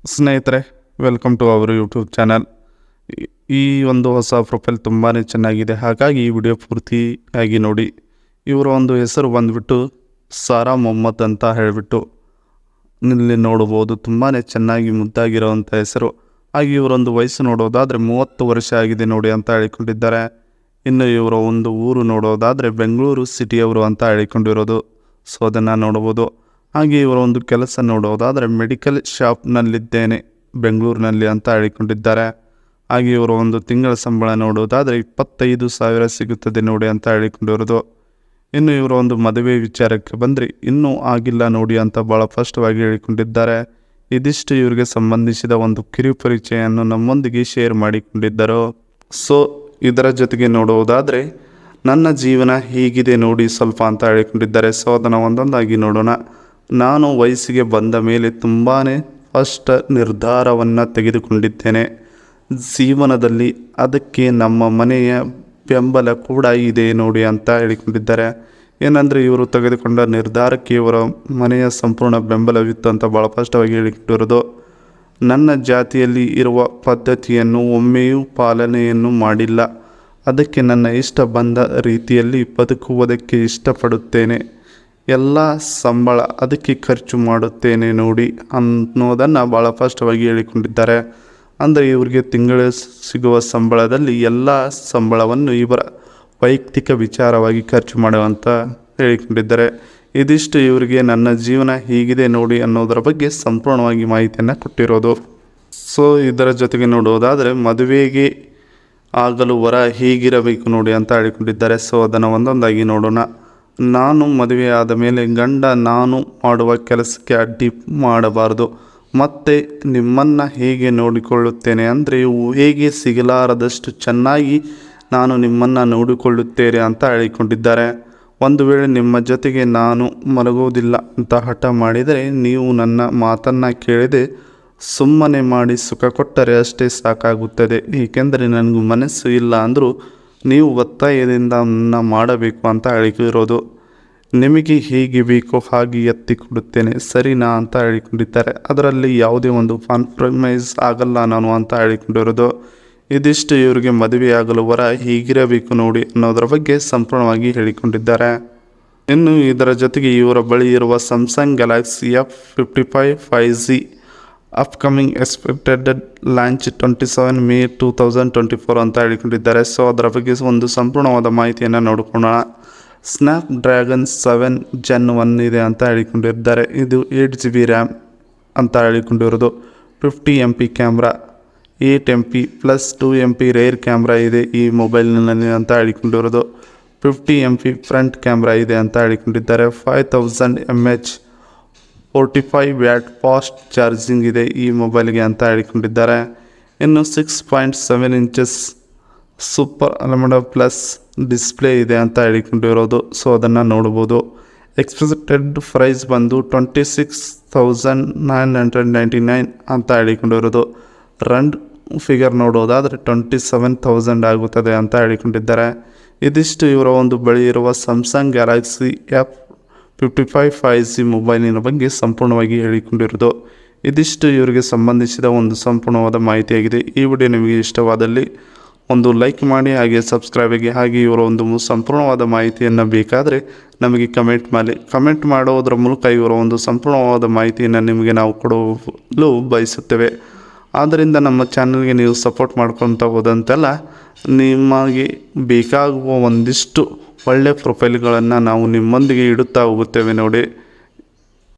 ಸ್ನೇಹಿತರೆ, welcome to our YouTube channel. ಈ ಒಂದು ಹೊಸ ಪ್ರೊಫೈಲ್ ತುಂಬಾ ಚೆನ್ನಾಗಿದೆ, ಹಾಗಾಗಿ ಈ ವಿಡಿಯೋ ಪೂರ್ತಿಯಾಗಿ ನೋಡಿ. ಇವರ ಒಂದು ಹೆಸರು ಬಂದುಬಿಟ್ಟು ಸಾರಾ ಮೊಹಮ್ಮದ್ ಅಂತ ಹೇಳಿಬಿಟ್ಟು ಇಲ್ಲಿ ನೋಡ್ಬೋದು. ತುಂಬಾ ಚೆನ್ನಾಗಿ ಮುದ್ದಾಗಿರೋವಂಥ ಹೆಸರು. ಹಾಗೆ ಇವರೊಂದು ವಯಸ್ಸು ನೋಡೋದಾದರೆ 30 ವರ್ಷ ಆಗಿದೆ ನೋಡಿ ಅಂತ ಹೇಳಿಕೊಂಡಿದ್ದಾರೆ. ಇನ್ನು ಇವರ ಒಂದು ಊರು ನೋಡೋದಾದರೆ ಬೆಂಗಳೂರು ಸಿಟಿಯವರು ಅಂತ ಹೇಳಿಕೊಂಡಿರೋದು. ಸೊ ಅದನ್ನು ನೋಡ್ಬೋದು. ಹಾಗೆ ಇವರ ಒಂದು ಕೆಲಸ ನೋಡೋದಾದರೆ ಮೆಡಿಕಲ್ ಶಾಪ್ನಲ್ಲಿದ್ದೇನೆ ಬೆಂಗಳೂರಿನಲ್ಲಿ ಅಂತ ಹೇಳಿಕೊಂಡಿದ್ದಾರೆ. ಹಾಗೆ ಇವರ ಒಂದು ತಿಂಗಳ ಸಂಬಳ ನೋಡೋದಾದರೆ 25,000 ಸಿಗುತ್ತದೆ ನೋಡಿ ಅಂತ ಹೇಳಿಕೊಂಡಿರೋದು. ಇನ್ನು ಇವರ ಒಂದು ಮದುವೆ ವಿಚಾರಕ್ಕೆ ಬಂದರೆ ಇನ್ನೂ ಆಗಿಲ್ಲ ನೋಡಿ ಅಂತ ಭಾಳ ಸ್ಪಷ್ಟವಾಗಿ ಹೇಳಿಕೊಂಡಿದ್ದಾರೆ. ಇದಿಷ್ಟು ಇವರಿಗೆ ಸಂಬಂಧಿಸಿದ ಒಂದು ಕಿರು ಪರಿಚಯವನ್ನು ನಮ್ಮೊಂದಿಗೆ ಶೇರ್ ಮಾಡಿಕೊಂಡಿದ್ದರು. ಸೊ ಇದರ ಜೊತೆಗೆ ನೋಡುವುದಾದರೆ ನನ್ನ ಜೀವನ ಹೀಗಿದೆ ನೋಡಿ ಸ್ವಲ್ಪ ಅಂತ ಹೇಳಿಕೊಂಡಿದ್ದಾರೆ. ಸೊ ಅದನ್ನು ಒಂದೊಂದಾಗಿ ನೋಡೋಣ. ನಾನು ವಯಸ್ಸಿಗೆ ಬಂದ ಮೇಲೆ ತುಂಬಾ ಸ್ಪಷ್ಟ ನಿರ್ಧಾರವನ್ನು ತೆಗೆದುಕೊಂಡಿದ್ದೇನೆ ಜೀವನದಲ್ಲಿ. ಅದಕ್ಕೆ ನಮ್ಮ ಮನೆಯ ಬೆಂಬಲ ಕೂಡ ಇದೆ ನೋಡಿ ಅಂತ ಹೇಳಿಕೊಂಡಿದ್ದಾರೆ. ಏನಂದರೆ ಇವರು ತೆಗೆದುಕೊಂಡ ನಿರ್ಧಾರಕ್ಕೆ ಇವರ ಮನೆಯ ಸಂಪೂರ್ಣ ಬೆಂಬಲವಿತ್ತು ಅಂತ ಭಾಳ ಸ್ಪಷ್ಟವಾಗಿ ಹೇಳಿಕೊಂಡಿರೋದು. ನನ್ನ ಜಾತಿಯಲ್ಲಿ ಇರುವ ಪದ್ಧತಿಯನ್ನು ಒಮ್ಮೆಯೂ ಪಾಲನೆಯನ್ನು ಮಾಡಿಲ್ಲ. ಅದಕ್ಕೆ ನನ್ನ ಇಷ್ಟ ಬಂದ ರೀತಿಯಲ್ಲಿ ಬದುಕುವುದಕ್ಕೆ ಇಷ್ಟಪಡುತ್ತೇನೆ. ಎಲ್ಲ ಸಂಬಳ ಅದಕ್ಕೆ ಖರ್ಚು ಮಾಡುತ್ತೇನೆ ನೋಡಿ ಅನ್ನೋದನ್ನು ಭಾಳ ಸ್ಪಷ್ಟವಾಗಿ ಹೇಳಿಕೊಂಡಿದ್ದಾರೆ. ಅಂದರೆ ಇವರಿಗೆ ತಿಂಗಳ ಸಿಗುವ ಸಂಬಳದಲ್ಲಿ ಎಲ್ಲ ಸಂಬಳವನ್ನು ಇವರ ವೈಯಕ್ತಿಕ ವಿಚಾರವಾಗಿ ಖರ್ಚು ಮಾಡುವಂತ ಹೇಳಿಕೊಂಡಿದ್ದಾರೆ. ಇದಿಷ್ಟು ಇವರಿಗೆ ನನ್ನ ಜೀವನ ಹೀಗಿದೆ ನೋಡಿ ಅನ್ನೋದರ ಬಗ್ಗೆ ಸಂಪೂರ್ಣವಾಗಿ ಮಾಹಿತಿಯನ್ನು ಕೊಟ್ಟಿರೋದು. ಸೊ ಇದರ ಜೊತೆಗೆ ನೋಡುವುದಾದರೆ ಮದುವೆಗೆ ಆಗಲು ವರ ಹೀಗಿರಬೇಕು ನೋಡಿ ಅಂತ ಹೇಳಿಕೊಂಡಿದ್ದಾರೆ. ಸೊ ಅದನ್ನು ಒಂದೊಂದಾಗಿ ನೋಡೋಣ. ನಾನು ಮದುವೆಯಾದ ಮೇಲೆ ಗಂಡ ನಾನು ಮಾಡುವ ಕೆಲಸಕ್ಕೆ ಅಡ್ಡಿ ಮಾಡಬಾರ್ದು. ಮತ್ತು ನಿಮ್ಮನ್ನು ಹೇಗೆ ನೋಡಿಕೊಳ್ಳುತ್ತೇನೆ ಅಂದರೆ ಹೇಗೆ ಸಿಗಲಾರದಷ್ಟು ಚೆನ್ನಾಗಿ ನಾನು ನಿಮ್ಮನ್ನು ನೋಡಿಕೊಳ್ಳುತ್ತೇನೆ ಅಂತ ಹೇಳಿಕೊಂಡಿದ್ದಾರೆ. ಒಂದು ವೇಳೆ ನಿಮ್ಮ ಜೊತೆಗೆ ನಾನು ಮಲಗುವುದಿಲ್ಲ ಅಂತ ಹಠ ಮಾಡಿದರೆ ನೀವು ನನ್ನ ಮಾತನ್ನು ಕೇಳದೆ ಸುಮ್ಮನೆ ಮಾಡಿ ಸುಖ ಕೊಟ್ಟರೆ ಅಷ್ಟೇ ಸಾಕಾಗುತ್ತದೆ. ಏಕೆಂದರೆ ನನಗೂ ಮನಸ್ಸು ಇಲ್ಲ ಅಂದರೂ ನೀವು ಒತ್ತಾಯದಿಂದ ನನ್ನ ಮಾಡಬೇಕು ಅಂತ ಹೇಳಿರೋದು. ನಿಮಗೆ ಹೇಗೆ ಬೇಕೋ ಹಾಗೆ ಎತ್ತಿ ಕೊಡುತ್ತೇನೆ ಸರಿನಾ ಅಂತ ಹೇಳಿಕೊಂಡಿದ್ದಾರೆ. ಅದರಲ್ಲಿ ಯಾವುದೇ ಒಂದು ಕಾಂಪ್ರಮೈಸ್ ಆಗಲ್ಲ ನಾನು ಅಂತ ಹೇಳಿಕೊಂಡಿರೋದು. ಇದಿಷ್ಟು ಇವರಿಗೆ ಮದುವೆಯಾಗಲು ವರ ಹೀಗಿರಬೇಕು ನೋಡಿ ಅನ್ನೋದರ ಬಗ್ಗೆ ಸಂಪೂರ್ಣವಾಗಿ ಹೇಳಿಕೊಂಡಿದ್ದಾರೆ. ಇನ್ನು ಇದರ ಜೊತೆಗೆ ಇವರ ಬಳಿ ಇರುವ Samsung Galaxy F55 5G upcoming expected launch 27 May 2024 ಅಂತ ಹೇಳಿಕೊಂಡಿದ್ದಾರೆ. ಸೊ ಅದರ ಬಗ್ಗೆ ಒಂದು ಸಂಪೂರ್ಣವಾದ ಮಾಹಿತಿಯನ್ನು ನೋಡಿಕೊಳ್ಳೋಣ. ಸ್ನ್ಯಾಪ್ ಡ್ರ್ಯಾಗನ್ 7 Gen 1 ಇದೆ ಅಂತ ಹೇಳಿಕೊಂಡಿದ್ದಾರೆ. ಇದು 8GB RAM ಅಂತ ಹೇಳಿಕೊಂಡಿರೋದು. 50 MP camera, 8 MP plus 2 MP rare camera ಇದೆ ಈ ಮೊಬೈಲ್ನಲ್ಲಿ ಅಂತ ಹೇಳಿಕೊಂಡಿರೋದು. 50 MP ಫ್ರಂಟ್ ಕ್ಯಾಮ್ರಾ ಇದೆ ಅಂತ ಹೇಳಿಕೊಂಡಿದ್ದಾರೆ. 5000 mAh 45 ವ್ಯಾಟ್ ಫಾಸ್ಟ್ ಚಾರ್ಜಿಂಗ್ ಇದೆ ಈ ಮೊಬೈಲ್ಗೆ ಅಂತ ಹೇಳಿಕೊಂಡಿದ್ದಾರೆ. ಇನ್ನು 6.7 ಇಂಚಸ್ ಸೂಪರ್ ಅಲ್ಮಡ ಪ್ಲಸ್ ಡಿಸ್ಪ್ಲೇ ಇದೆ ಅಂತ ಹೇಳಿಕೊಂಡಿರೋದು. ಸೊ ಅದನ್ನು ನೋಡ್ಬೋದು. ಎಕ್ಸ್ಪೆಕ್ಟೆಡ್ ಪ್ರೈಸ್ ಬಂದು 26,999 ಅಂತ ಹೇಳಿಕೊಂಡಿರೋದು. ರನ್ ಫಿಗರ್ ನೋಡೋದಾದರೆ 27,000 ಆಗುತ್ತದೆ ಅಂತ ಹೇಳಿಕೊಂಡಿದ್ದಾರೆ. ಇದಿಷ್ಟು ಇವರ ಒಂದು ಬಳಿ ಇರುವ ಸ್ಯಾಮ್ಸಂಗ್ ಗ್ಯಾಲಕ್ಸಿ F55 5G ಮೊಬೈಲಿನ ಬಗ್ಗೆ ಸಂಪೂರ್ಣವಾಗಿ ಹೇಳಿಕೊಂಡಿರೋದು. ಇದಿಷ್ಟು ಇವರಿಗೆ ಸಂಬಂಧಿಸಿದ ಒಂದು ಸಂಪೂರ್ಣವಾದ ಮಾಹಿತಿಯಾಗಿದೆ. ಈ ವಿಡಿಯೋ ನಿಮಗೆ ಇಷ್ಟವಾದಲ್ಲಿ ಒಂದು ಲೈಕ್ ಮಾಡಿ, ಹಾಗೆ ಸಬ್ಸ್ಕ್ರೈಬ್ ಆಗಿ. ಹಾಗೆ ಇವರ ಒಂದು ಸಂಪೂರ್ಣವಾದ ಮಾಹಿತಿಯನ್ನು ಬೇಕಾದರೆ ನಮಗೆ ಕಮೆಂಟ್ ಮಾಡೋದರ ಮೂಲಕ ಇವರ ಒಂದು ಸಂಪೂರ್ಣವಾದ ಮಾಹಿತಿಯನ್ನು ನಿಮಗೆ ನಾವು ಕೊಡಲು ಬಯಸುತ್ತೇವೆ. ಆದ್ದರಿಂದ ನಮ್ಮ ಚಾನಲ್ಗೆ ನೀವು ಸಪೋರ್ಟ್ ಮಾಡ್ಕೊತ ಹೋದಂತೆಲ್ಲ ನಿಮಗೆ ಬೇಕಾಗುವ ಒಂದಿಷ್ಟು ಒಳ್ಳೆಯ ಪ್ರೊಫೈಲ್ಗಳನ್ನು ನಾವು ನಿಮ್ಮೊಂದಿಗೆ ಇಡುತ್ತಾ ಹೋಗುತ್ತೇವೆ ನೋಡಿ.